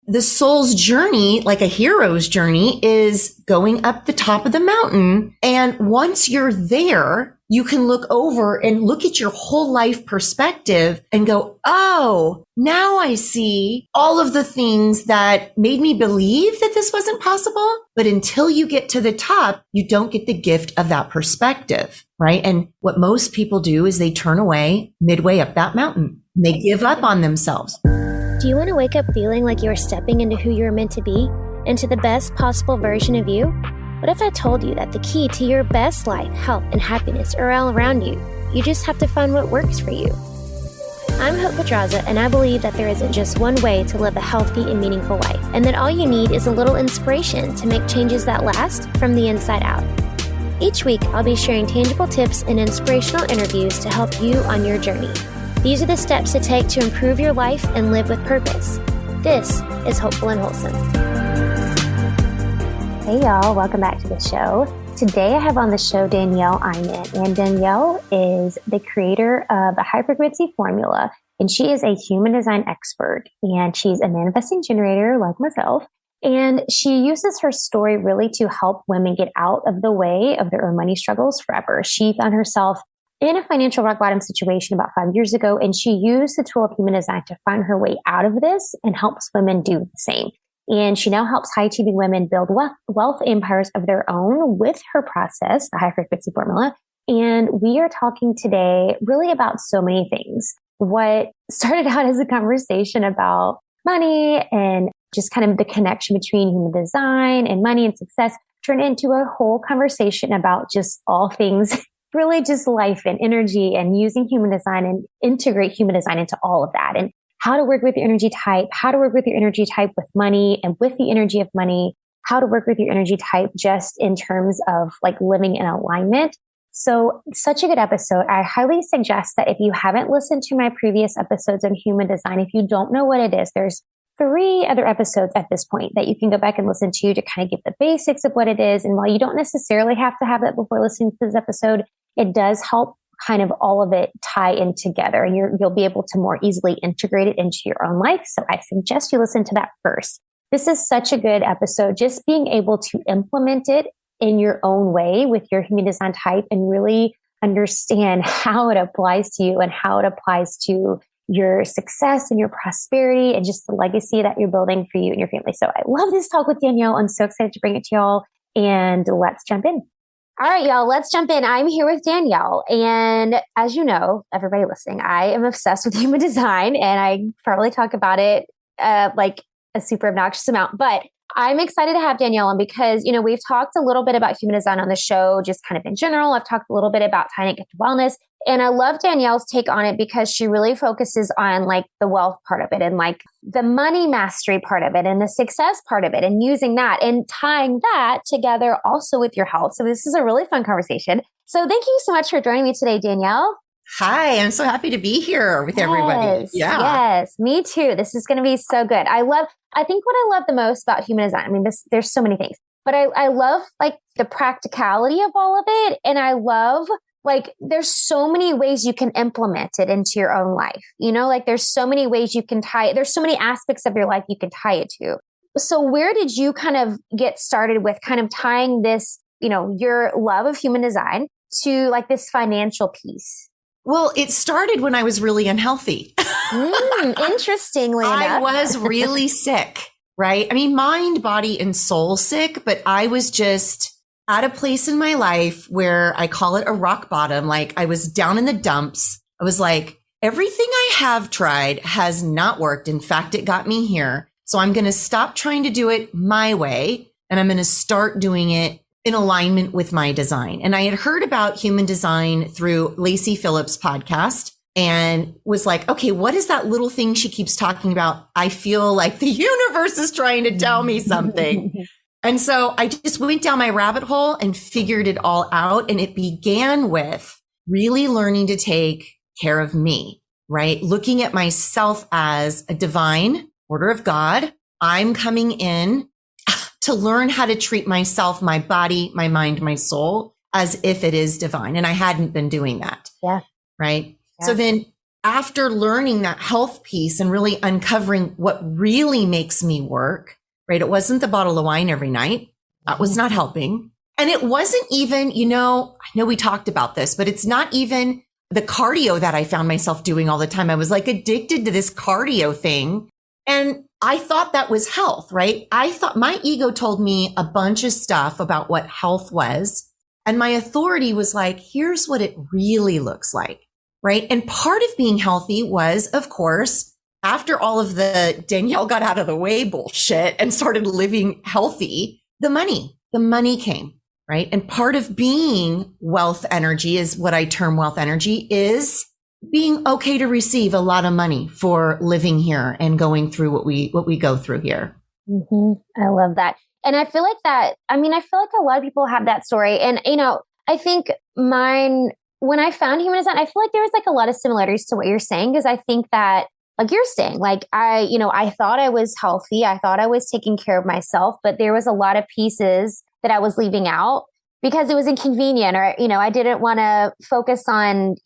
the soul's journey, like a hero's journey, is going up the top of the mountain. And once you're there, you can look over and look at your whole life perspective and go, oh, now I see all of the things that made me believe that this wasn't possible. But until you get to the top, you don't get the gift of that perspective, right? And what most people do is they turn away midway up that mountain. They give up on themselves. Do you want to wake up feeling like you are stepping into who you're meant to be, into the best possible version of you? What if I told you that the key to your best life, health, and happiness are all around you? You just have to find what works for you. I'm Hope Pedraza, and I believe that there isn't just one way to live a healthy and meaningful life, and that all you need is a little inspiration to make changes that last from the inside out. Each week, I'll be sharing tangible tips and inspirational interviews to help you on your journey. These are the steps to take to improve your life and live with purpose. This is Hopeful and Wholesome. Hey y'all, welcome back to the show. Today I have on the show Danielle Eyman, and Danielle is the creator of the High Frequency Formula, and she is a human design expert, and she's a manifesting generator like myself, and she uses her story really to help women get out of the way of their own money struggles forever. She found herself in a financial rock bottom situation about 5 years ago, and she used the tool of human design to find her way out of this and helps women do the same. And she now helps high achieving women build wealth empires of their own with her process, the High Frequency Formula. And we are talking today really about so many things. What started out as a conversation about money and just kind of the connection between human design and money and success turned into a whole conversation about just all things really just life and energy and using human design and integrate human design into all of that, and how to work with your energy type, how to work with your energy type with money and with the energy of money, how to work with your energy type just in terms of like living in alignment. So such a good episode. I highly suggest that if you haven't listened to my previous episodes on human design, if you don't know what it is, there's 3 other episodes at this point that you can go back and listen to kind of get the basics of what it is. And while you don't necessarily have to have that before listening to this episode, it does help kind of all of it tie in together, and you'll be able to more easily integrate it into your own life. So I suggest you listen to that first. This is such a good episode, just being able to implement it in your own way with your human design type and really understand how it applies to you and how it applies to your success and your prosperity and just the legacy that you're building for you and your family. So I love this talk with Danielle. I'm so excited to bring it to y'all, and let's jump in. All right, y'all, let's jump in. I'm here with Danielle. And as you know, everybody listening, I am obsessed with human design, and I probably talk about it like a super obnoxious amount. But I'm excited to have Danielle on because, you know, we've talked a little bit about human design on the show, just kind of in general. I've talked a little bit about tying it to wellness. And I love Danielle's take on it because she really focuses on like the wealth part of it and like the money mastery part of it and the success part of it and using that and tying that together also with your health. So this is a really fun conversation. So thank you so much for joining me today, Danielle. Hi, I'm so happy to be here with everybody. Yes, me too. This is going to be so good. I think what I love the most about human design, I mean, there's so many things, but I love like the practicality of all of it. And I love like, there's so many ways you can implement it into your own life. You know, like there's so many ways you can tie it. There's so many aspects of your life you can tie it to. So where did you kind of get started with kind of tying this, you know, your love of human design to like this financial piece? Well, it started when I was really unhealthy. Interestingly enough. I was really sick, right? I mean, mind, body, and soul sick, but I was just at a place in my life where I call it a rock bottom. Like I was down in the dumps. I was like, everything I have tried has not worked. In fact, it got me here. So I'm going to stop trying to do it my way, and I'm going to start doing it in alignment with my design. And I had heard about human design through Lacey Phillips' podcast and was like, okay, what is that little thing she keeps talking about? I feel like the universe is trying to tell me something. And so I just went down my rabbit hole and figured it all out. And it began with really learning to take care of me, right? Looking at myself as a divine order of God. I'm coming in to learn how to treat myself, my body, my mind, my soul as if it is divine. And I hadn't been doing that. Yeah. Right. Yeah. So then after learning that health piece and really uncovering what really makes me work, right? It wasn't the bottle of wine every night. That was not helping. And it wasn't even, I know we talked about this, but it's not even the cardio that I found myself doing all the time. I was like addicted to this cardio thing. And I thought that was health, right? I thought my ego told me a bunch of stuff about what health was. And my authority was like, here's what it really looks like, right? And part of being healthy was, of course, after all of the Danielle got out of the way bullshit and started living healthy, the money came, right? And part of being wealth energy is what I term wealth energy is being okay to receive a lot of money for living here and going through what we go through here. I love that. And I feel like I feel like a lot of people have that story. And, I think mine, when I found human design, I feel like there was like a lot of similarities to what you're saying. Cause I think that like you're saying, like I thought I was healthy. I thought I was taking care of myself, but there was a lot of pieces that I was leaving out because it was inconvenient or, I didn't want to focus on,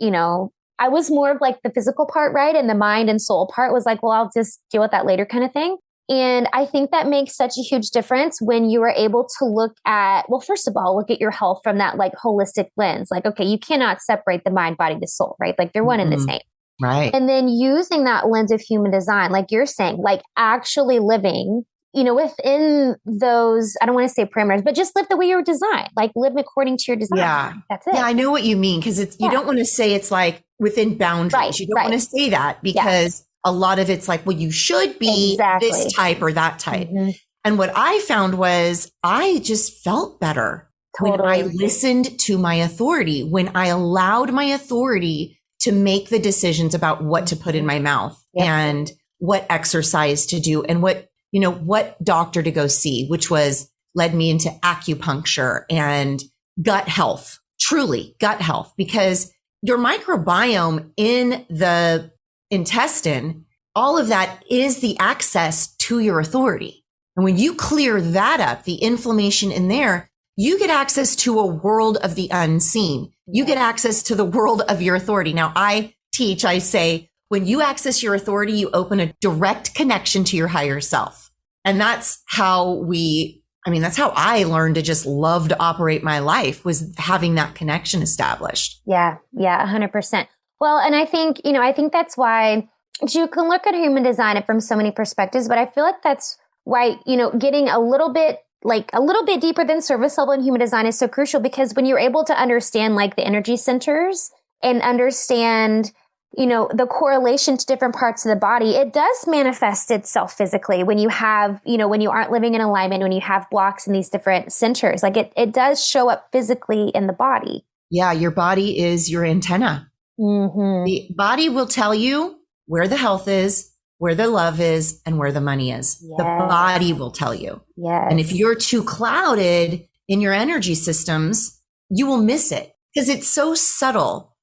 I was more of like the physical part, right? And the mind and soul part was like, well, I'll just deal with that later kind of thing. And I think that makes such a huge difference when you are able to look at, well, first of all, look at your health from that like holistic lens. Like, okay, you cannot separate the mind, body, the soul, right? Like they're one and the same. Right. And then using that lens of human design, like you're saying, like actually living, within those, I don't want to say parameters, but just live the way you were designed, like live according to your design. Yeah. That's it. Yeah. I know what you mean. Cause you don't want to say it's like within boundaries. Right, you don't want to say that because a lot of it's like, well, you should be this type or that type. And what I found was I just felt better when I listened to my authority, when I allowed my authority to make the decisions about what to put in my mouth and what exercise to do and what doctor to go see, which led me into acupuncture and gut health, truly gut health, because your microbiome in the intestine, all of that is the access to your authority. And when you clear that up, the inflammation in there, you get access to a world of the unseen. You get access to the world of your authority. Now, I say, when you access your authority, you open a direct connection to your higher self. And that's how that's how I learned to just love to operate my life, was having that connection established. Yeah. 100%. Well, and I think that's why you can look at human design from so many perspectives, but I feel like that's why, getting a little bit deeper than surface level in human design is so crucial, because when you're able to understand like the energy centers and understand, the correlation to different parts of the body, it does manifest itself physically when you have, when you aren't living in alignment, when you have blocks in these different centers, like it does show up physically in the body. Yeah. Your body is your antenna. The body will tell you where the health is, where the love is, and where the money is. Yes. The body will tell you. Yes. And if you're too clouded in your energy systems, you will miss it because it's so subtle.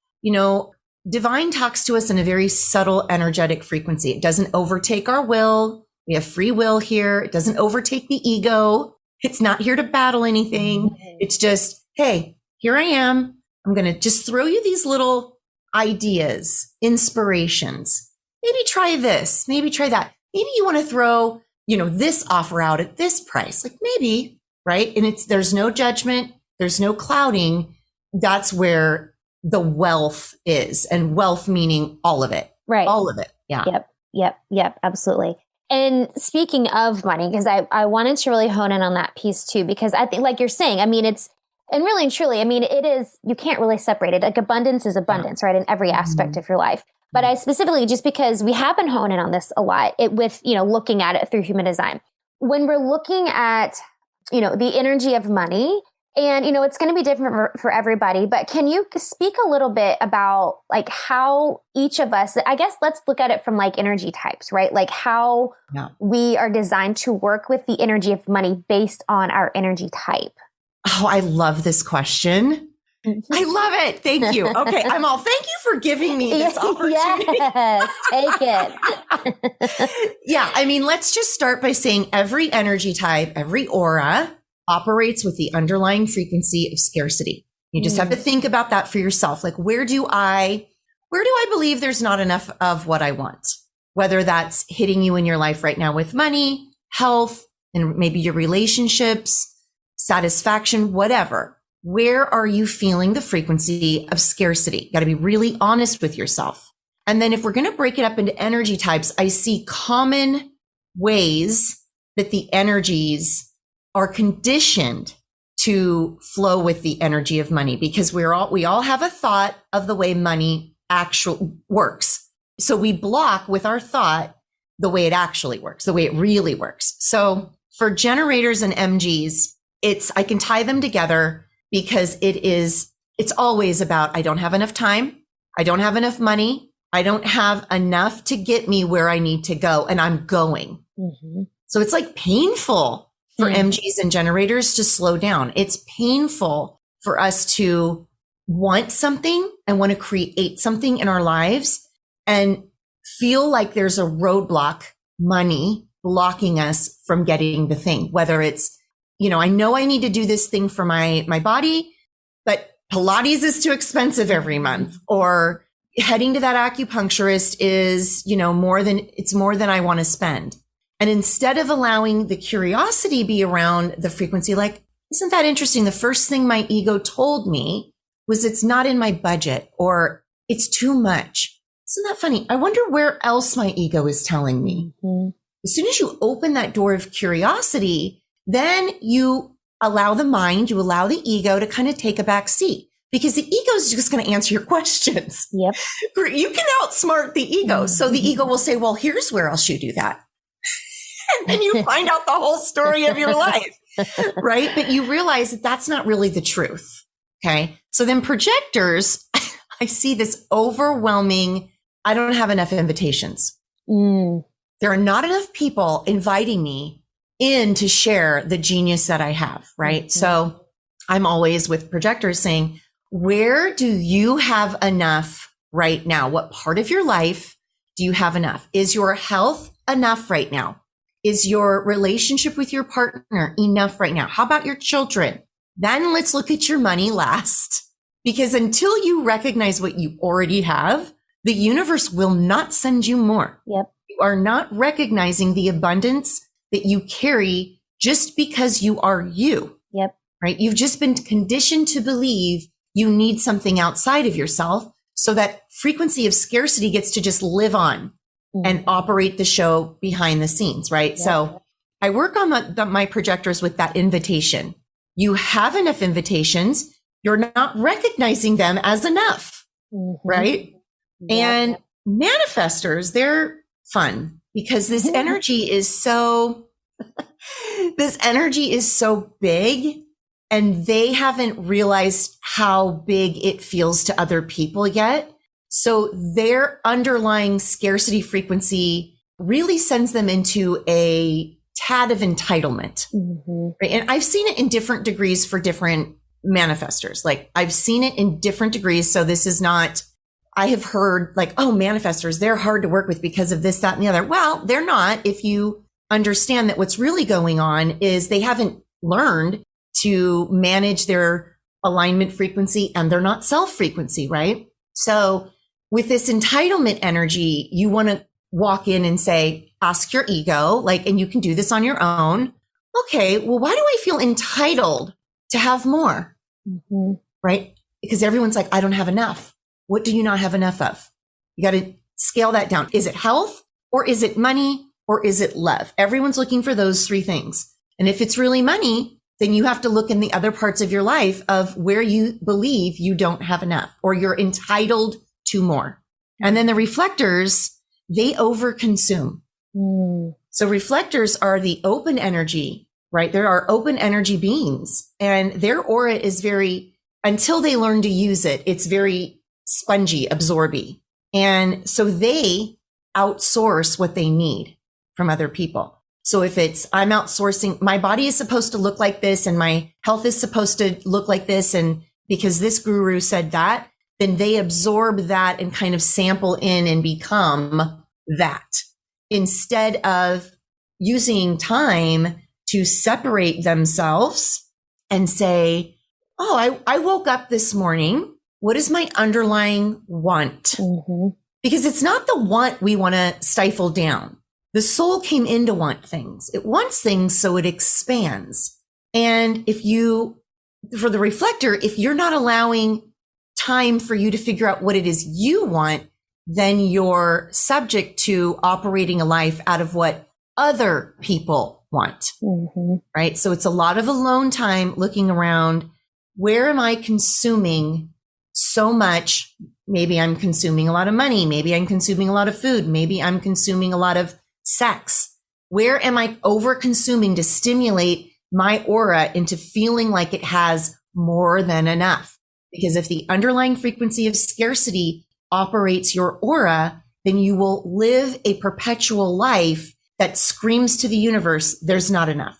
Divine talks to us in a very subtle energetic frequency. It doesn't overtake our will. We have free will here. It doesn't overtake the ego. It's not here to battle anything. It's just, hey, here I am. I'm going to just throw you these little ideas, inspirations. Maybe try this. Maybe try that. Maybe you want to throw, this offer out at this price. Like maybe, right? And there's no judgment. There's no clouding. That's where the wealth is, and wealth meaning all of it. Right. All of it. Yeah. Yep. Absolutely. And speaking of money, because I wanted to really hone in on that piece too, because I think like you're saying, it's, and really and truly, it is, you can't really separate it. Like abundance is abundance, right? In every aspect of your life. But I specifically, just because we have been honing on this a lot with, looking at it through human design, when we're looking at, the energy of money, and, it's going to be different for everybody, but can you speak a little bit about like how each of us, I guess, let's look at it from like energy types, right? Like how we are designed to work with the energy of money based on our energy type. Oh, I love this question. I love it. Thank you. Okay. Thank you for giving me this opportunity. Yes, take it. Yeah. Let's just start by saying every energy type, every aura operates with the underlying frequency of scarcity. You just have to think about that for yourself. Like, where do I where do I believe there's not enough of what I want? Whether that's hitting you in your life right now with money, health, and maybe your relationships, satisfaction, whatever. Where are you feeling the frequency of scarcity? You got to be really honest with yourself. And then if we're going to break it up into energy types, I see common ways that the energies are conditioned to flow with the energy of money, because we all have a thought of the way money actually works. So we block with our thought the way it actually works, the way it really works. So for generators and MGs, I can tie them together because it's always about, I don't have enough time. I don't have enough money. I don't have enough to get me where I need to go, and I'm going. Mm-hmm. So it's like painful for MGs and generators to slow down. It's painful for us to want something and want to create something in our lives and feel like there's a roadblock, money, blocking us from getting the thing. Whether it's, I know I need to do this thing for my body, but Pilates is too expensive every month, or heading to that acupuncturist is, more than I want to spend. And instead of allowing the curiosity be around the frequency, like, isn't that interesting? The first thing my ego told me was it's not in my budget, or it's too much. Isn't that funny? I wonder where else my ego is telling me. Mm-hmm. As soon as you open that door of curiosity, then you allow the mind, you allow the ego to kind of take a back seat, because the ego is just going to answer your questions. Yep. You can outsmart the ego. Mm-hmm. So the ego will say, well, here's where else you do that. And then you find out the whole story of your life, right? But you realize that that's not really the truth. Okay. So then projectors, I see this overwhelming, I don't have enough invitations. There are not enough people inviting me in to share the genius that I have, right? Mm-hmm. So I'm always with projectors saying, where do you have enough right now? What part of your life do you have enough? Is your health enough right now? Is your relationship with your partner enough right now? How about your children? Then let's look at your money last, because until you recognize what you already have, the universe will not send you more. Yep. You are not recognizing the abundance that you carry just because you are you. Yep. Right? You've just been conditioned to believe you need something outside of yourself, so that frequency of scarcity gets to just live on and operate the show behind the scenes, right? Yep. So I work on my projectors with that invitation. You have enough invitations. You're not recognizing them as enough, right? Yep. And manifestors, they're fun, because this energy is so big, and they haven't realized how big it feels to other people yet. So their underlying scarcity frequency really sends them into a tad of entitlement. Right? And I've seen it in different degrees for different manifestors. Like, I've seen it in different degrees. So this is not, I have heard like, oh, manifestors, they're hard to work with because of this, that, and the other. Well, they're not, if you understand that what's really going on is they haven't learned to manage their alignment frequency, and they're not self frequency, right? So with this entitlement energy, you want to walk in and say, ask your ego, like, and you can do this on your own. Okay, well, why do I feel entitled to have more? Right? Because everyone's like, I don't have enough. What do you not have enough of? You got to scale that down. Is it health, or is it money, or is it love? Everyone's looking for those three things. And if it's really money, then you have to look in the other parts of your life of where you believe you don't have enough, or you're entitled to more. And then the reflectors, they overconsume. So reflectors are the open energy, right? There are open energy beings, and their aura is until they learn to use it, it's very spongy, absorby. And so they outsource what they need from other people. So if I'm outsourcing, my body is supposed to look like this, and my health is supposed to look like this, and because this guru said that, then they absorb that and kind of sample in and become that, instead of using time to separate themselves and say, oh, I woke up this morning what is my underlying want? Because it's not the want we want to stifle down. The soul came in to want things. It wants things so it expands. And for the reflector, if you're not allowing time for you to figure out what it is you want, then you're subject to operating a life out of what other people want, right? So it's a lot of alone time looking around. Where am I consuming so much? Maybe I'm consuming a lot of money. Maybe I'm consuming a lot of food. Maybe I'm consuming a lot of sex. Where am I over consuming to stimulate my aura into feeling like it has more than enough? Because if the underlying frequency of scarcity operates your aura, then you will live a perpetual life that screams to the universe, there's not enough.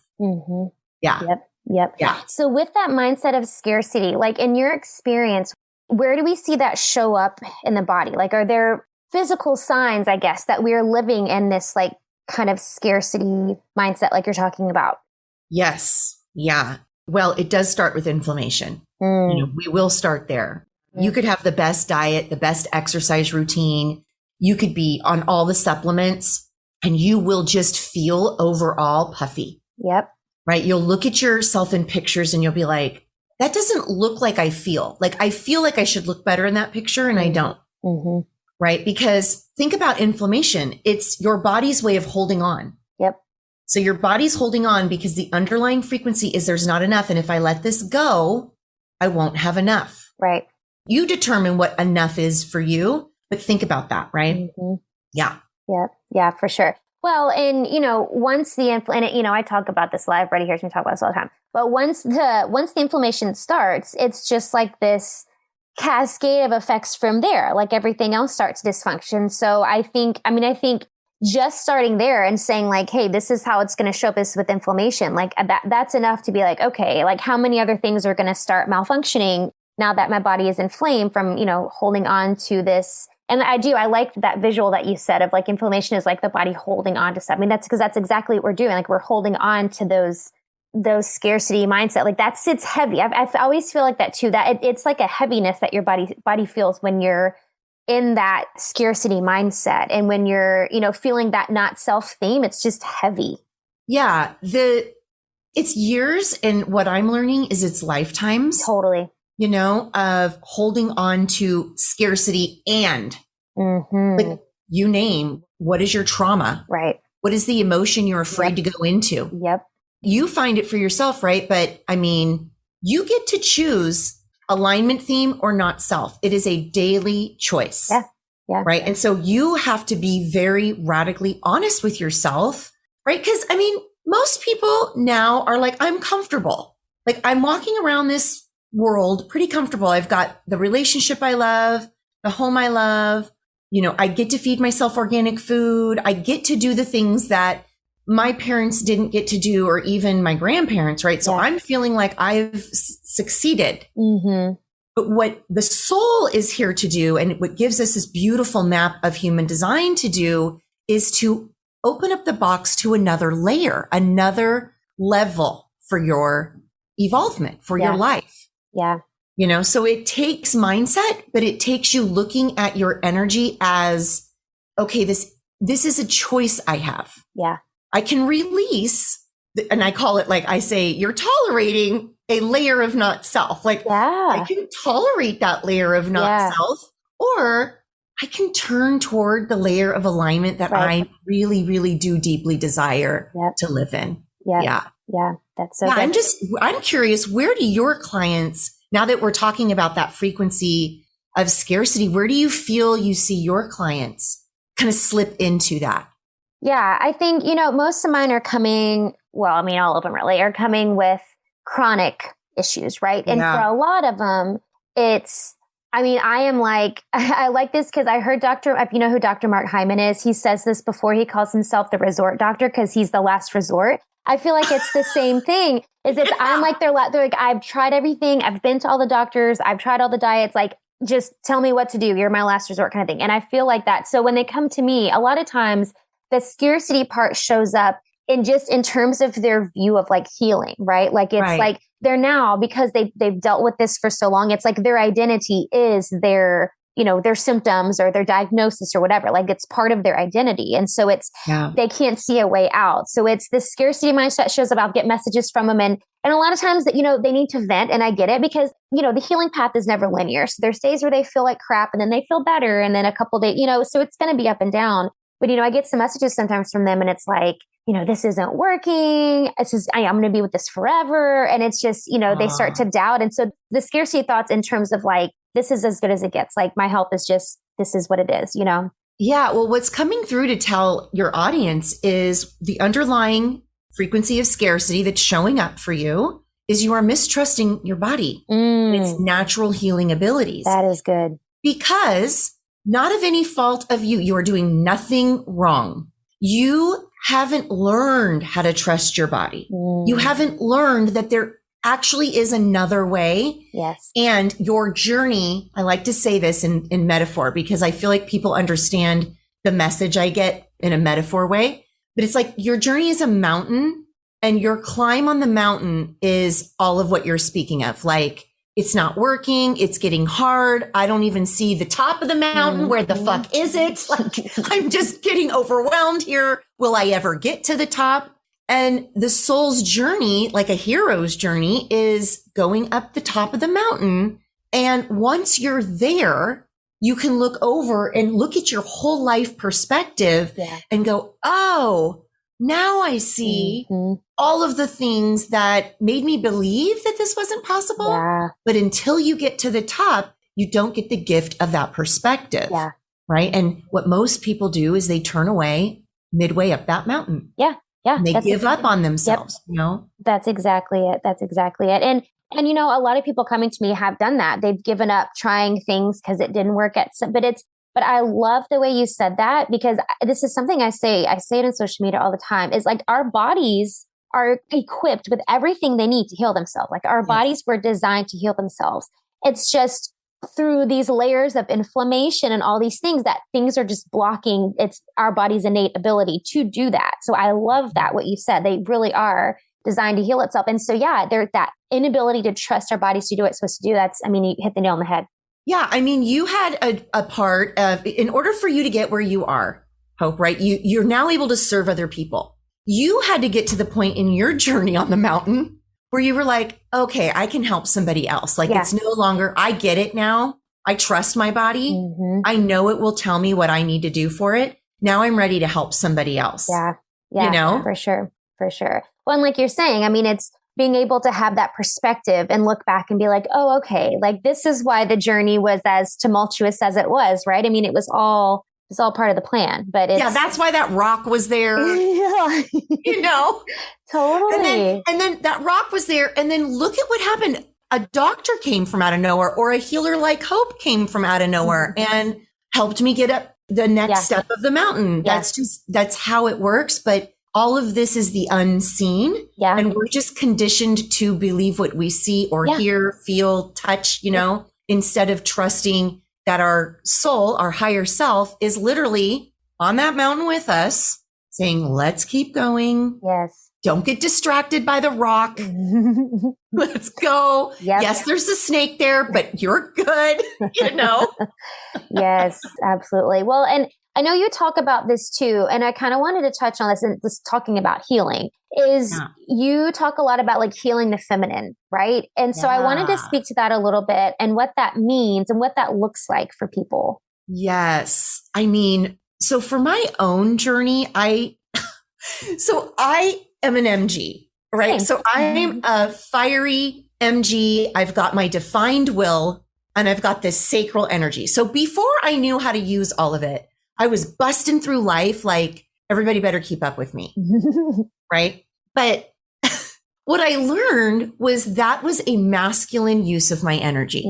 Yeah. Yep. Yeah. So with that mindset of scarcity, like in your experience, where do we see that show up in the body? Like, are there physical signs, I guess, that we're living in this like kind of scarcity mindset like you're talking about? Yes. Yeah. Well, it does start with inflammation. We will start there. You could have the best diet, the best exercise routine. You could be on all the supplements and you will just feel overall puffy. Yep. Right. You'll look at yourself in pictures and you'll be like, that doesn't look like I feel. Like I feel like I should look better in that picture and I don't. Right. Because think about inflammation. It's your body's way of holding on. Yep. So your body's holding on because the underlying frequency is there's not enough. And if I let this go, I won't have enough. Right. You determine what enough is for you, but think about that. Right. Yeah. Yep. Yeah, for sure. Well, and once the I talk about this live. Everybody hears me talk about this all the time. But once the inflammation starts, it's just like this cascade of effects from there. Like everything else starts dysfunction. So I think just starting there and saying like, hey, this is how it's going to show up is with inflammation. Like that's enough to be like, okay, like how many other things are going to start malfunctioning now that my body is inflamed from holding on to this. And I like that visual that you said of like inflammation is like the body holding on to stuff. I mean, that's because that's exactly what we're doing. Like we're holding on to those scarcity mindset. Like that sits heavy. I always feel like that too, that it's like a heaviness that your body feels when you're in that scarcity mindset. And when you're, feeling that not self theme, it's just heavy. Yeah. It's years. And what I'm learning is it's lifetimes. Totally. Of holding on to scarcity and like you name, what is your trauma? Right. What is the emotion you're afraid to go into? Yep. You find it for yourself, right? But I mean, you get to choose alignment theme or not self. It is a daily choice. Yeah. Right. And so you have to be very radically honest with yourself, right? Because I mean, most people now are like, I'm comfortable. Like I'm walking around this world pretty comfortable. I've got the relationship I love, the home I love. I get to feed myself organic food. I get to do the things that my parents didn't get to do, or even my grandparents, right? So I'm feeling like I've succeeded. But what the soul is here to do, and what gives us this beautiful map of human design to do, is to open up the box to another layer, another level for your evolvement, for your life. Yeah. So it takes mindset, but it takes you looking at your energy as, okay, this is a choice I have. Yeah. I can release, and I call it, like I say, you're tolerating a layer of not self. Like I can tolerate that layer of not self, or I can turn toward the layer of alignment that I really, really do deeply desire to live in. Yeah. That's so good. I'm curious, where do your clients, now that we're talking about that frequency of scarcity, where do you feel you see your clients kind of slip into that? Yeah, I think, most of mine are coming, all of them really are coming with chronic issues, right? And for a lot of them, I am like, I like this because I heard if you know who Dr. Mark Hyman is, he says this before, he calls himself the resort doctor because he's the last resort. I feel like it's the same thing. I'm like, they're like, I've tried everything. I've been to all the doctors. I've tried all the diets. Like, just tell me what to do. You're my last resort kind of thing. And I feel like that. So when they come to me, a lot of times the scarcity part shows up in terms of their view of like healing, right? Like it's like they're now, because they've dealt with this for so long, it's like their identity is their, their symptoms or their diagnosis or whatever. Like it's part of their identity. And so they can't see a way out. So it's this scarcity mindset shows up. I'll get messages from them. And a lot of times that, they need to vent, and I get it because, the healing path is never linear. So there's days where they feel like crap and then they feel better. And then a couple days, so it's going to be up and down. But, I get some messages sometimes from them and it's like, this isn't working. I'm going to be with this forever. And it's just, they start to doubt. And so the scarcity thoughts in terms of like, this is as good as it gets. Like my health is just, this is what it is, Yeah. Well, what's coming through to tell your audience is the underlying frequency of scarcity that's showing up for you is you are mistrusting your body and its natural healing abilities. That is good. Because not of any fault of you, you are doing nothing wrong. You haven't learned how to trust your body. You haven't learned that there actually is another way. Yes. And your journey, I like to say this in metaphor because I feel like people understand the message I get in a metaphor way. But it's like your journey is a mountain and your climb on the mountain is all of what you're speaking of. Like it's not working. It's getting hard. I don't even see the top of the mountain. Where the fuck is it? Like I'm just getting overwhelmed here. Will I ever get to the top? And the soul's journey, like a hero's journey, is going up the top of the mountain. And once you're there, you can look over and look at your whole life perspective and go, oh, now I see all of the things that made me believe that this wasn't possible. Yeah. But until you get to the top, you don't get the gift of that perspective. Yeah. Right. And what most people do is they turn away midway up that mountain. Yeah. Yeah. And they give up on themselves, That's exactly it. That's exactly it. And a lot of people coming to me have done that. They've given up trying things because it didn't work but I love the way you said that, because this is something I say it on social media all the time, is like our bodies are equipped with everything they need to heal themselves. Like our bodies were designed to heal themselves. It's just through these layers of inflammation and all these things that things are just blocking. It's our body's innate ability to do that. So I love that, what you said. They really are designed to heal itself. And so, there's that inability to trust our bodies to do what it's supposed to do. You hit the nail on the head. Yeah. I mean, you had a part of, in order for you to get where you are, Hope, right? You're now able to serve other people. You had to get to the point in your journey on the mountain where you were like, okay, I can help somebody else. Like it's no longer, I get it now. I trust my body. I know it will tell me what I need to do for it. Now I'm ready to help somebody else. Yeah. For sure. Well, and like you're saying, I mean, it's being able to have that perspective and look back and be like, oh, okay, like this is why the journey was as tumultuous as it was, right? I mean, it's all part of the plan, but that's why that rock was there. Totally. And then that rock was there. And then look at what happened. A doctor came from out of nowhere, or a healer like Hope came from out of nowhere and helped me get up the next step of the mountain. That's how it works. But all of this is the unseen. Yeah. And we're just conditioned to believe what we see or hear, feel, touch, instead of trusting that our soul, our higher self, is literally on that mountain with us saying, let's keep going. Yes. Don't get distracted by the rock. Let's go. Yep. Yes, there's a snake there, but you're good, Yes, absolutely. Well, and I know you talk about this too, and I kind of wanted to touch on this, and this talking about healing is you talk a lot about like healing the feminine, right? And so I wanted to speak to that a little bit and what that means and what that looks like for people. Yes. I mean, so for my own journey, I am an MG, right? Thanks. So I'm a fiery MG. I've got my defined will and I've got this sacral energy. So before I knew how to use all of it, I was busting through life like everybody better keep up with me, right? But what I learned was that was a masculine use of my energy,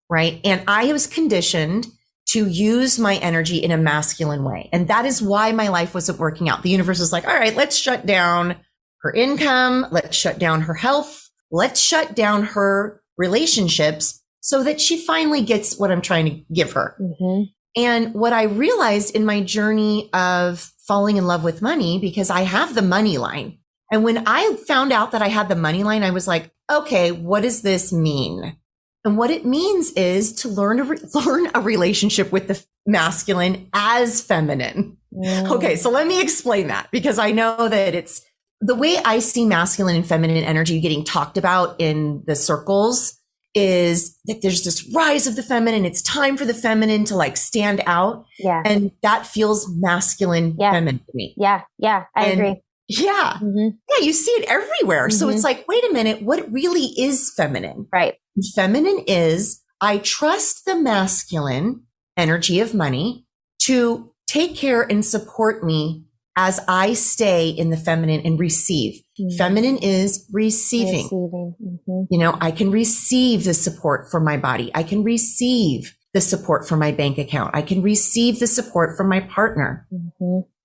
right? And I was conditioned to use my energy in a masculine way. And that is why my life wasn't working out. The universe was like, all right, let's shut down her income. Let's shut down her health. Let's shut down her relationships so that she finally gets what I'm trying to give her. And what I realized in my journey of falling in love with money, because I have the money line And when I found out that I had the money line, I was like, okay, what does this mean? And what it means is to learn a relationship with the masculine as feminine. Okay, so let me explain that, because I know that it's the way I see masculine and feminine energy getting talked about in the circles is that there's this rise of the feminine. It's time for the feminine to like stand out. Yeah. And that feels masculine, feminine to me. Yeah. Yeah. I agree. Yeah. Yeah. You see it everywhere. So it's like, wait a minute, what really is feminine? Right. Feminine is, I trust the masculine energy of money to take care and support me as I stay in the feminine and receive. Feminine is receiving. You know, I can receive the support from my body. I can receive the support from my bank account. I can receive the support from my partner,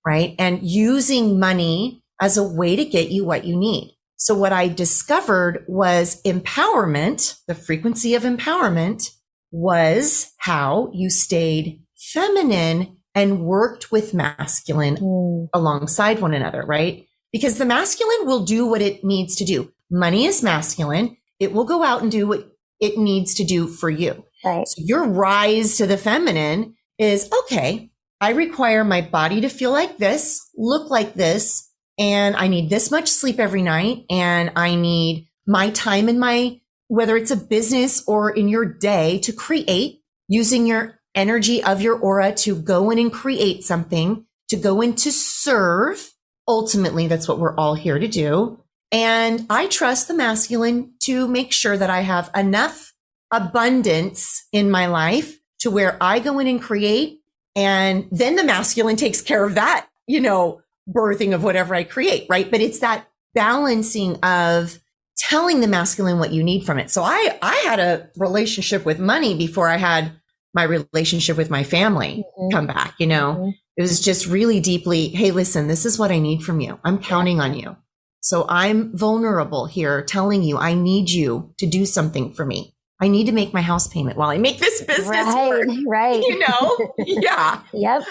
right? And using money as a way to get you what you need. So what I discovered was empowerment, the frequency of empowerment was how you stayed feminine and worked with masculine alongside one another, right? Because the masculine will do what it needs to do. Money is masculine. It will go out and do what it needs to do for you. Right. So your rise to the feminine is, okay, I require my body to feel like this, look like this, and I need this much sleep every night, and I need my time in my, whether it's a business or in your day, to create using your energy of your aura to go in and create something, to go in to serve. Ultimately, that's what we're all here to do. And I trust the masculine to make sure that I have enough abundance in my life to where I go in and create. And then the masculine takes care of that, you know, birthing of whatever I create, right? But it's that balancing of telling the masculine what you need from it. So I had a relationship with money before I had my relationship with my family come back, you know. It was just really deeply, hey, listen, this is what I need from you. I'm counting on you. So I'm vulnerable here, telling you I need you to do something for me. I need to make my house payment while I make this business work. Right. You know? Yeah. Yep.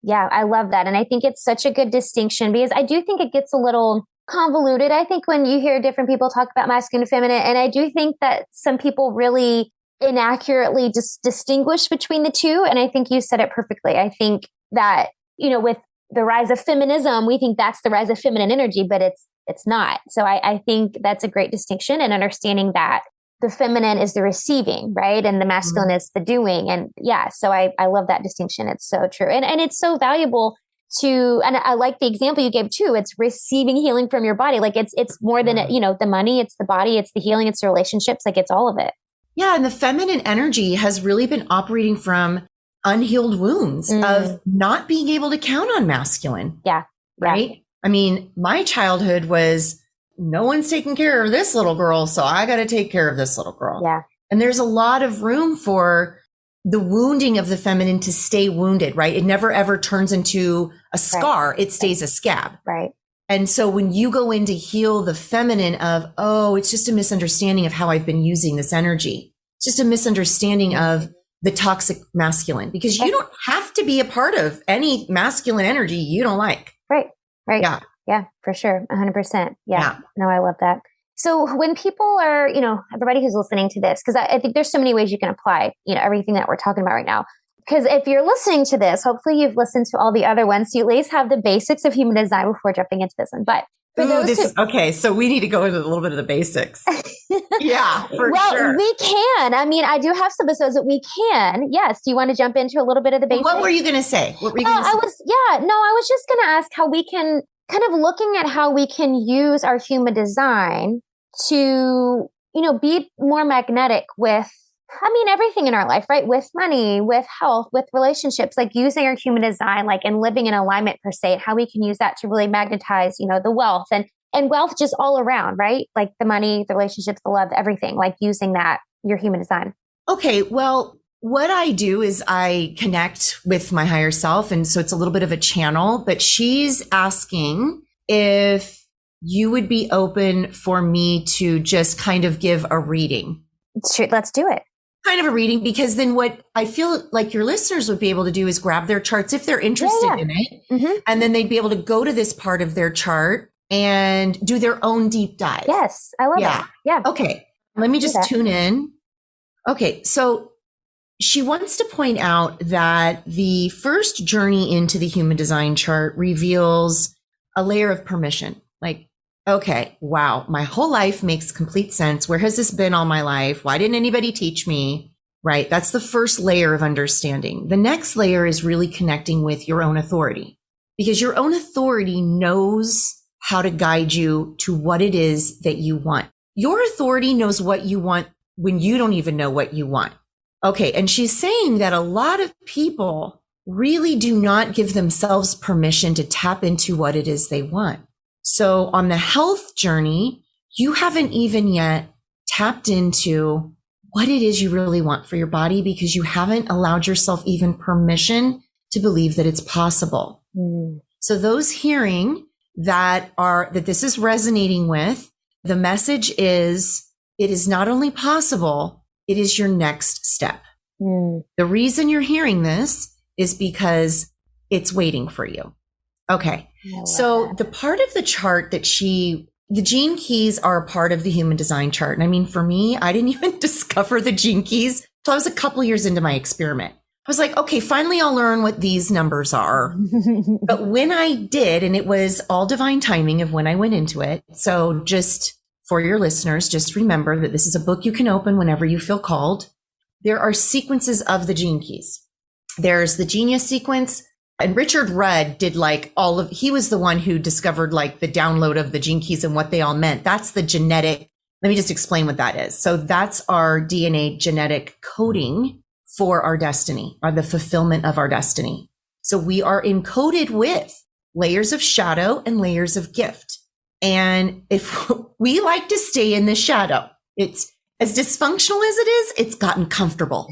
Yeah, I love that. And I think it's such a good distinction, because I do think it gets a little convoluted. I think when you hear different people talk about masculine and feminine, and I do think that some people really inaccurately distinguish between the two. And I think you said it perfectly. I think that, you know, with the rise of feminism, we think that's the rise of feminine energy, but it's not. So I think that's a great distinction, and understanding that the feminine is the receiving, right? And the masculine is the doing. And yeah, so I love that distinction. It's so true. And it's so valuable to, and I like the example you gave too. It's receiving healing from your body. Like it's more than, you know, the money, it's the body, it's the healing, it's the relationships, like it's all of it. Yeah. And the feminine energy has really been operating from unhealed wounds of not being able to count on masculine. Yeah. Right. I mean, my childhood was, no one's taking care of this little girl, so I got to take care of this little girl. Yeah. And there's a lot of room for the wounding of the feminine to stay wounded, right? It never ever turns into a scar. It stays a scab. Right. And so when you go in to heal the feminine of, oh, it's just a misunderstanding of how I've been using this energy. It's just a misunderstanding of the toxic masculine, because you don't have to be a part of any masculine energy you don't like. Right. Right. Yeah. Yeah, for sure. 100%. Yeah. No, I love that. So when people are, you know, everybody who's listening to this, because I think there's so many ways you can apply, you know, everything that we're talking about right now. Because if you're listening to this, hopefully you've listened to all the other ones. So you at least have the basics of human design before jumping into this one. But for those okay, so we need to go into a little bit of the basics. Yeah, for sure. Well, we can. I mean, I do have some episodes that we can. Yes. Do you want to jump into a little bit of the basics? What were you going to say? I was just going to ask how we can kind of looking at how we can use our human design to, you know, be more magnetic with, I mean, everything in our life, right? With money, with health, with relationships, like using our human design, like, and living in alignment per se, and how we can use that to really magnetize, you know, the wealth and wealth just all around, right? Like the money, the relationships, the love, everything, like using that, your human design. Okay. Well, what I do is I connect with my higher self. And so it's a little bit of a channel, but she's asking if you would be open for me to just kind of give a reading. Sure, let's do it. Kind of a reading, because then what I feel like your listeners would be able to do is grab their charts if they're interested in it. And then they'd be able to go to this part of their chart and do their own deep dive. Yes, I love it. Yeah. Okay. Let me just tune in. Okay. So she wants to point out that the first journey into the human design chart reveals a layer of permission. Like, okay, wow, my whole life makes complete sense. Where has this been all my life? Why didn't anybody teach me? Right? That's the first layer of understanding. The next layer is really connecting with your own authority, because your own authority knows how to guide you to what it is that you want. Your authority knows what you want when you don't even know what you want. Okay. And she's saying that a lot of people really do not give themselves permission to tap into what it is they want. So on the health journey, you haven't even yet tapped into what it is you really want for your body, because you haven't allowed yourself even permission to believe that it's possible. So those hearing that this is resonating with, the message is, it is not only possible, it is your next step. The reason you're hearing this is because it's waiting for you. Okay. So the part of the chart that the gene keys are a part of the human design chart. And I mean, for me, I didn't even discover the gene keys till I was a couple years into my experiment. I was like, okay, finally I'll learn what these numbers are. But when I did, and it was all divine timing of when I went into it. So just for your listeners, just remember that this is a book you can open whenever you feel called. There are sequences of the gene keys. There's the genius sequence. And Richard Rudd did he was the one who discovered like the download of the gene keys and what they all meant. That's the genetic. Let me just explain what that is. So that's our DNA genetic coding for our destiny, or the fulfillment of our destiny. So we are encoded with layers of shadow and layers of gift. And if we like to stay in the shadow, it's as dysfunctional as it is, it's gotten comfortable,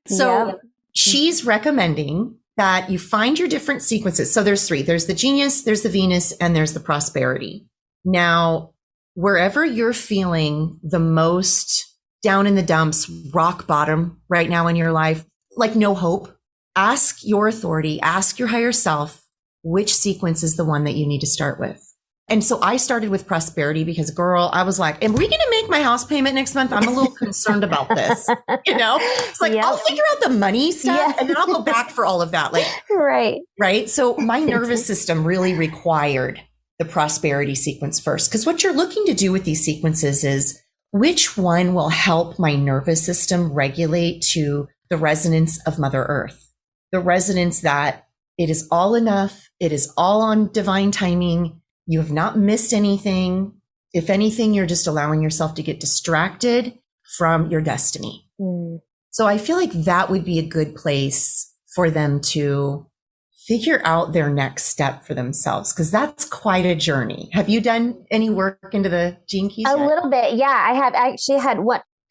So she's recommending that you find your different sequences. So there's 3. There's the genius, there's the Venus, and there's the prosperity. Now, wherever you're feeling the most down in the dumps, rock bottom right now in your life, like no hope, ask your authority, ask your higher self, which sequence is the one that you need to start with. And so I started with prosperity because, girl, I was like, am we going to make my house payment next month? I'm a little concerned about this. It's like, I'll figure out the money stuff and then I'll go back for all of that. Like, right. So my nervous system really required the prosperity sequence first, because what you're looking to do with these sequences is which one will help my nervous system regulate to the resonance of Mother Earth, the resonance that it is all enough. It is all on divine timing. You have not missed anything. If anything, you're just allowing yourself to get distracted from your destiny. So I feel like that would be a good place for them to figure out their next step for themselves, because that's quite a journey. Have you done any work into the gene keys yet? A little bit. Yeah, I have actually had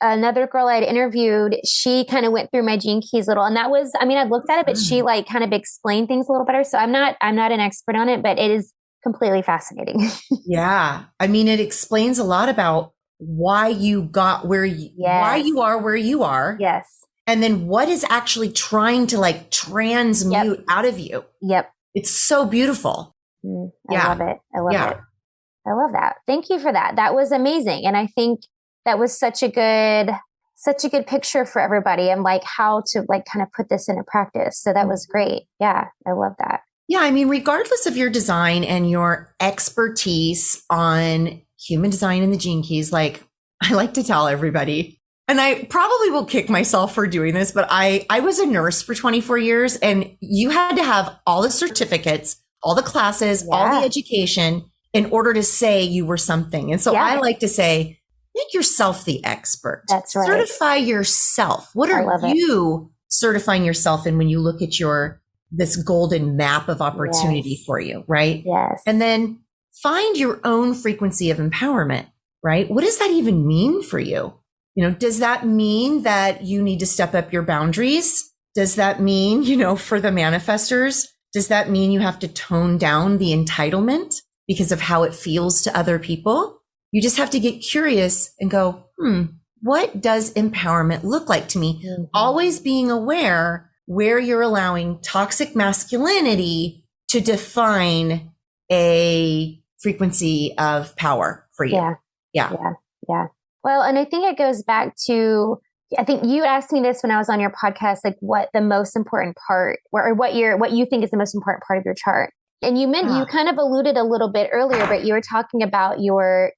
another girl I'd interviewed. She kind of went through my gene keys a little, and that was, I've looked at it, but she kind of explained things a little better. So I'm not an expert on it, but it is completely fascinating. Yeah. It explains a lot about why you got why you are where you are. Yes. And then what is actually trying to transmute out of you. Yep. It's so beautiful. I love it. I love it. I love that. Thank you for that. That was amazing. And I think that was such a good picture for everybody, and how to kind of put this into practice. So that was great. Yeah. I love that. Yeah. Regardless of your design and your expertise on human design and the gene keys, I like to tell everybody, and I probably will kick myself for doing this, but I was a nurse for 24 years, and you had to have all the certificates, all the classes, all the education in order to say you were something. And so I like to say, make yourself the expert. That's right. Certify yourself. What are you certifying yourself in when you look at this golden map of opportunity for you, right? Yes. And then find your own frequency of empowerment, right? What does that even mean for you? Does that mean that you need to step up your boundaries? Does that mean, for the manifestors, does that mean you have to tone down the entitlement because of how it feels to other people? You just have to get curious and go, what does empowerment look like to me? Mm-hmm. Always being aware where you're allowing toxic masculinity to define a frequency of power for you. Yeah. Well, and I think it goes back to, I think you asked me this when I was on your podcast, like what the most important part or what you think is the most important part of your chart. And you kind of alluded a little bit earlier, but you were talking about your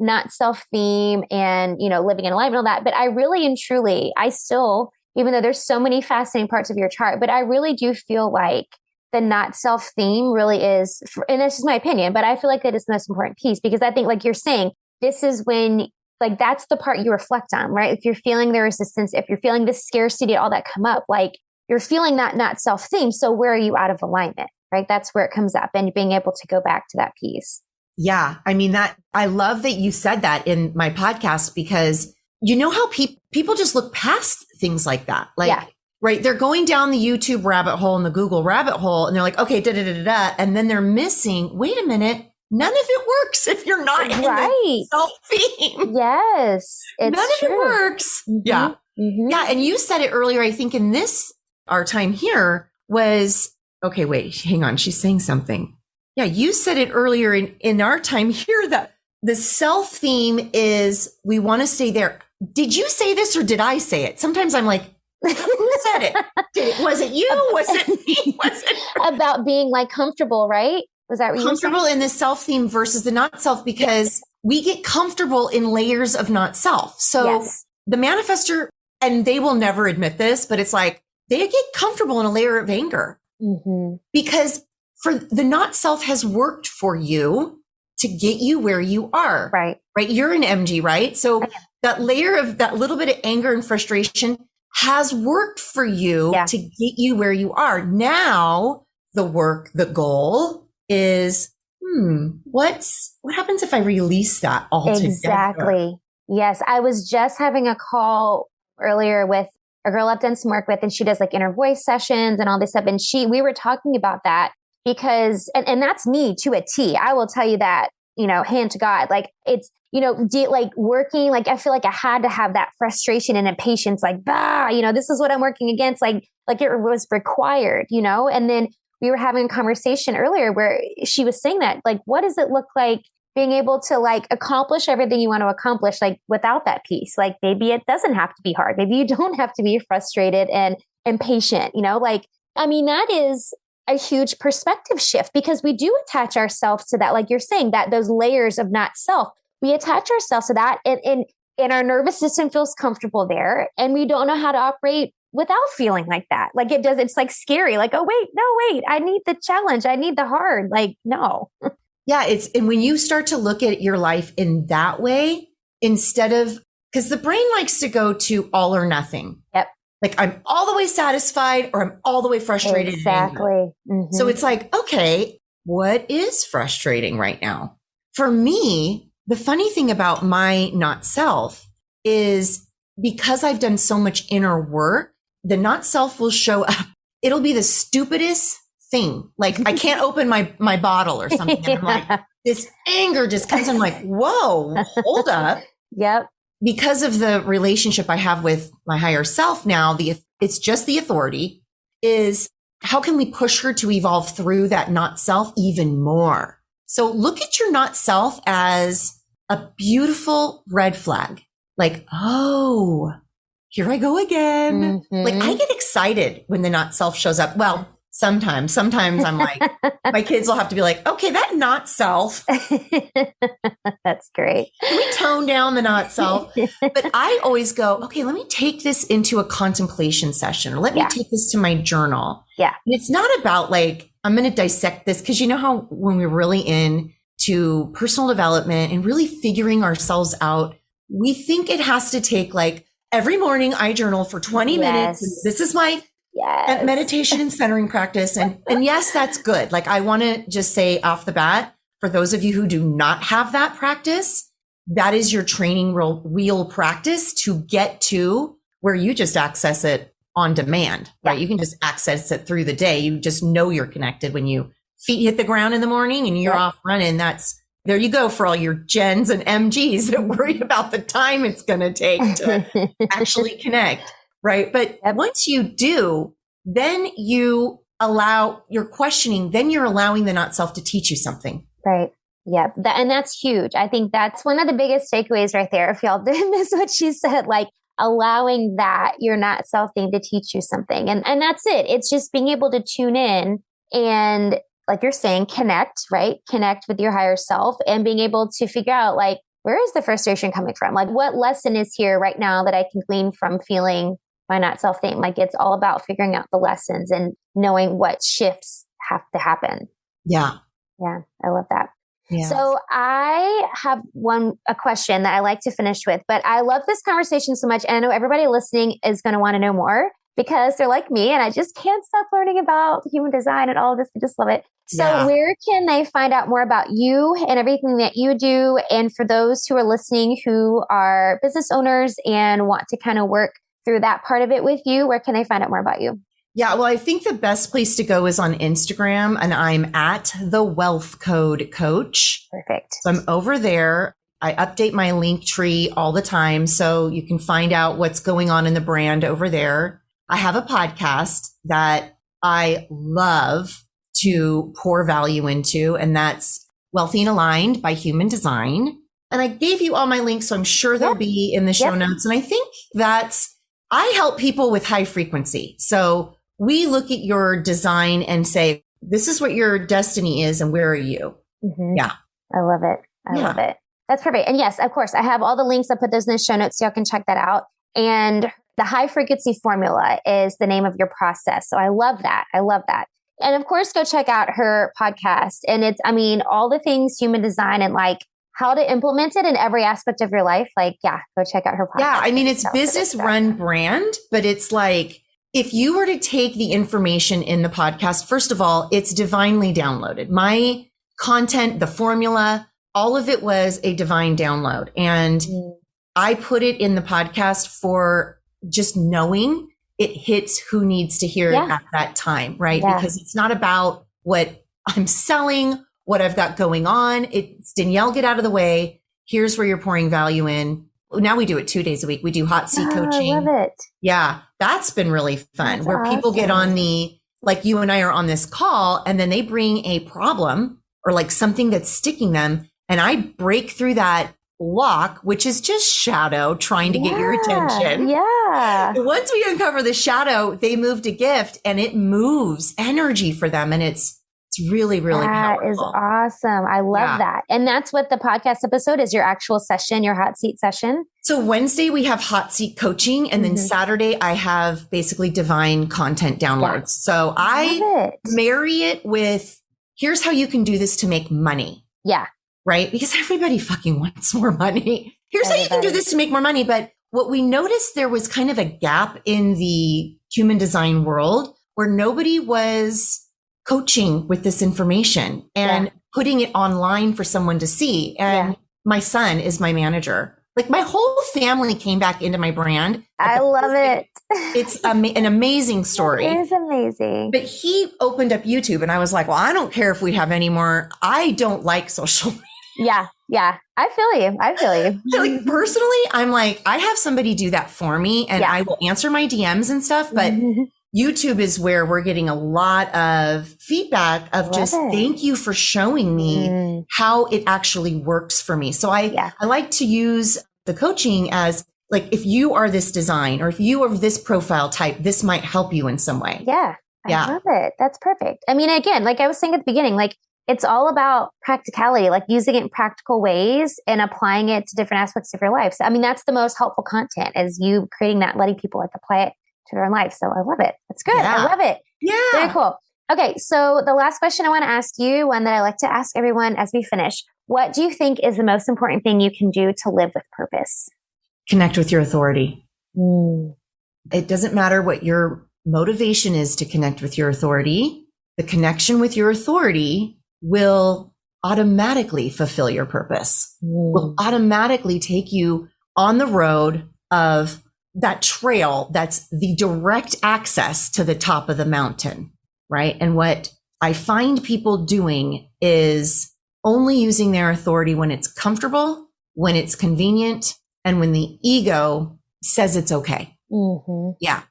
not self theme and, living in alignment and all that. But I really and truly, I still, even though there's so many fascinating parts of your chart, but I really do feel like the not self theme really is, and this is my opinion, but I feel like that is the most important piece, because I think, like you're saying, this is when, like, that's the part you reflect on, right? If you're feeling the resistance, if you're feeling the scarcity, all that come up, like you're feeling that not self theme. So where are you out of alignment? Right? That's where it comes up, and being able to go back to that piece. Yeah. I mean, I love that you said that in my podcast, because you know how people just look past things like that. Like, right. They're going down the YouTube rabbit hole and the Google rabbit hole, and they're like, okay, and then they're missing, wait a minute. None of it works if you're not in the self-theme. Yes. None of it works. Mm-hmm. Yeah. Mm-hmm. Yeah. And you said it earlier, I think in our time here was, okay, wait, hang on. She's saying something. Yeah. You said it earlier in our time here that the self theme is we want to stay there. Did you say this or did I say it? Sometimes I'm like, who said it? Was it you? Was it me? Was it about being like comfortable, right? Was that what you were saying? Comfortable in the self theme versus the not self, because we get comfortable in layers of not self. So the manifestor, and they will never admit this, but it's like they get comfortable in a layer of anger. Mm-hmm. Because for the not self has worked for you to get you where you are. Right. You're an MG, right? So that layer of that little bit of anger and frustration has worked for you to get you where you are. Now the goal is, what happens if I release that altogether? Exactly. Yes. I was just having a call earlier with a girl I've done some work with, and she does like inner voice sessions and all this stuff. And we were talking about that because, and that's me to a T. I will tell you that, hand to God, like it's, like working, like I feel like I had to have that frustration and impatience, like, this is what I'm working against. Like it was required, and then we were having a conversation earlier where she was saying that, like, what does it look like being able to like accomplish everything you want to accomplish, like without that piece? Like maybe it doesn't have to be hard. Maybe you don't have to be frustrated and impatient, that is a huge perspective shift, because we do attach ourselves to that. Like you're saying, that those layers of not self, we attach ourselves to that, and our nervous system feels comfortable there, and we don't know how to operate without feeling like that. Like it does. It's like scary. Like, oh, wait, I need the challenge. I need the hard. Like, no. Yeah. And when you start to look at your life in that way, instead of, because the brain likes to go to all or nothing. Yep. Like I'm all the way satisfied or I'm all the way frustrated. Exactly. Mm-hmm. So it's like, okay, what is frustrating right now? For me, the funny thing about my not self is because I've done so much inner work, the not self will show up. It'll be the stupidest thing. Like I can't open my bottle or something. And I'm like, this anger just comes. I'm like, whoa, hold up. Yep. Because of the relationship I have with my higher self now, it's just the authority is how can we push her to evolve through that not self even more? So look at your not self as a beautiful red flag. Like, oh, here I go again. Mm-hmm. Like I get excited when the not self shows up. Well, sometimes I'm like, my kids will have to be like, okay, that not self. That's great. Can we tone down the not self? But I always go, okay, let me take this into a contemplation session, or let me take this to my journal. Yeah. And it's not about like, I'm going to dissect this, because you know how when we're really into personal development and really figuring ourselves out, we think it has to take like every morning I journal for 20 minutes. And this is my meditation and centering practice. And yes, that's good. Like I want to just say off the bat, for those of you who do not have that practice, that is your training real practice to get to where you just access it on demand, right? You can just access it through the day. You just know you're connected when you feet hit the ground in the morning and you're off running. There you go for all your gens and MGs that worry about the time it's going to take to actually connect, right? But once you do, then you you're questioning, then you're allowing the not self to teach you something. Right. Yep. And that's huge. I think that's one of the biggest takeaways right there. If y'all didn't miss what she said, like allowing that your not self thing to teach you something. And that's it. It's just being able to tune in and, like you're saying, connect, right? Connect with your higher self and being able to figure out, like, where is the frustration coming from? Like, what lesson is here right now that I can glean from feeling my not self thing? Like, it's all about figuring out the lessons and knowing what shifts have to happen. Yeah. Yeah. I love that. Yeah. So I have a question that I like to finish with, but I love this conversation so much. And I know everybody listening is going to want to know more because they're like me and I just can't stop learning about human design and all of this. I just love it. So where can they find out more about you and everything that you do? And for those who are listening who are business owners and want to kind of work through that part of it with you, where can they find out more about you? Yeah, well, I think the best place to go is on Instagram, and I'm at the Wealth Code Coach. Perfect. So I'm over there. I update my link tree all the time, so you can find out what's going on in the brand over there. I have a podcast that I love to pour value into, and that's Wealthy and Aligned by Human Design. And I gave you all my links, so I'm sure they'll be in the show notes. And I think I help people with high frequency. So we look at your design and say, this is what your destiny is and where are you? Mm-hmm. Yeah. I love it. I love it. That's perfect. And yes, of course, I have all the links. I put those in the show notes so y'all can check that out. And the high frequency formula is the name of your process. So I love that. I love that. And of course, go check out her podcast. And it's, all the things human design and like how to implement it in every aspect of your life. Like, go check out her podcast. Yeah. It's business run brand, but it's like, if you were to take the information in the podcast, first of all, it's divinely downloaded. My content, the formula, all of it was a divine download. And I put it in the podcast for just knowing it hits who needs to hear it at that time, right? Yeah. Because it's not about what I'm selling, what I've got going on. It's Danielle, get out of the way. Here's where you're pouring value in. Now we do it 2 days a week. We do hot seat coaching. I love it. Yeah, that's been really fun. That's where people get on like you and I are on this call, and then they bring a problem or like something that's sticking them. And I break through that block, which is just shadow trying to get your attention. Yeah. Once we uncover the shadow, they move to gift and it moves energy for them. And it's really, really powerful. That is awesome. I love that. And that's what the podcast episode is, your actual session, your hot seat session. So Wednesday we have hot seat coaching, and then Saturday I have basically divine content downloads. So I marry it with, here's how you can do this to make money. Yeah. Right? Because everybody fucking wants more money. Here's how you can do this to make more money. But what we noticed, there was kind of a gap in the human design world where nobody was coaching with this information and putting it online for someone to see. And my son is my manager. Like my whole family came back into my brand. I love it. It's an amazing story. It is amazing. But he opened up YouTube and I was like, well, I don't care if we have any more. I don't like social media. Yeah. I feel you. So like personally, I'm like, I have somebody do that for me and I will answer my DMs and stuff. But YouTube is where we're getting a lot of feedback of thank you for showing me how it actually works for me. So I like to use the coaching as like, if you are this design or if you are this profile type, this might help you in some way. I love it. That's perfect. Again, like I was saying at the beginning, like it's all about practicality, like using it in practical ways and applying it to different aspects of your life. So, that's the most helpful content is you creating that, letting people like apply it to their own life. So I love it. That's good. I love it. Yeah. Very cool. Okay. So the last question I want to ask you, one that I like to ask everyone as we finish, what do you think is the most important thing you can do to live with purpose? Connect with your authority. It doesn't matter what your motivation is to connect with your authority. The connection with your authority will automatically fulfill your purpose, will automatically take you on the road of that trail that's the direct access to the top of the mountain, right? And what I find people doing is only using their authority when it's comfortable, when it's convenient, and when the ego says it's okay. Yeah.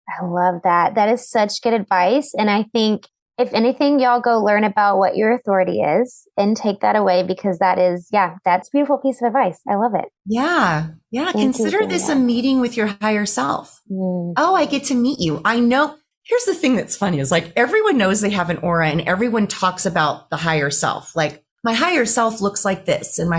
I love that. That is such good advice. And I think if anything, y'all go learn about what your authority is and take that away because that's a beautiful piece of advice. I love it. Yeah. Yeah. Consider this a meeting with your higher self. Oh, I get to meet you. I know. Here's the thing that's funny is like everyone knows they have an aura and everyone talks about the higher self. Like my higher self looks like this and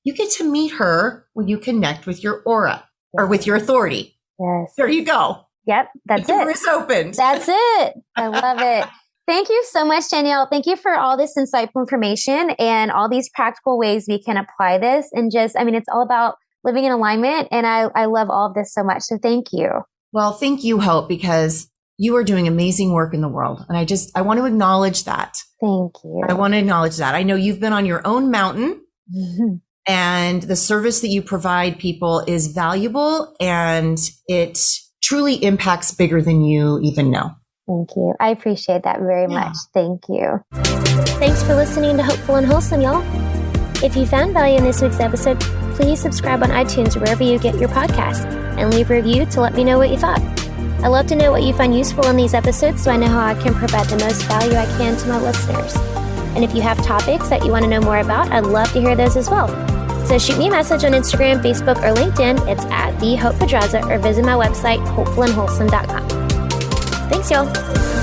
you get to meet her when you connect with your aura or with your authority. Yes. There you go. Yep. That's the door is opened. That's it. I love it. Thank you so much, Danielle. Thank you for all this insightful information and all these practical ways we can apply this. And it's all about living in alignment. And I love all of this so much. So thank you. Well, thank you, Hope, because you are doing amazing work in the world. And I want to acknowledge that. Thank you. I want to acknowledge that. I know you've been on your own mountain and the service that you provide people is valuable and it truly impacts bigger than you even know. Thank you. I appreciate that very much. Thank you. Thanks for listening to Hopeful and Wholesome, y'all. If you found value in this week's episode, please subscribe on iTunes or wherever you get your podcasts and leave a review to let me know what you thought. I love to know what you find useful in these episodes so I know how I can provide the most value I can to my listeners. And if you have topics that you want to know more about, I'd love to hear those as well. So shoot me a message on Instagram, Facebook, or LinkedIn. It's @TheHopePedraza or visit my website, hopefulandwholesome.com. Thanks, y'all.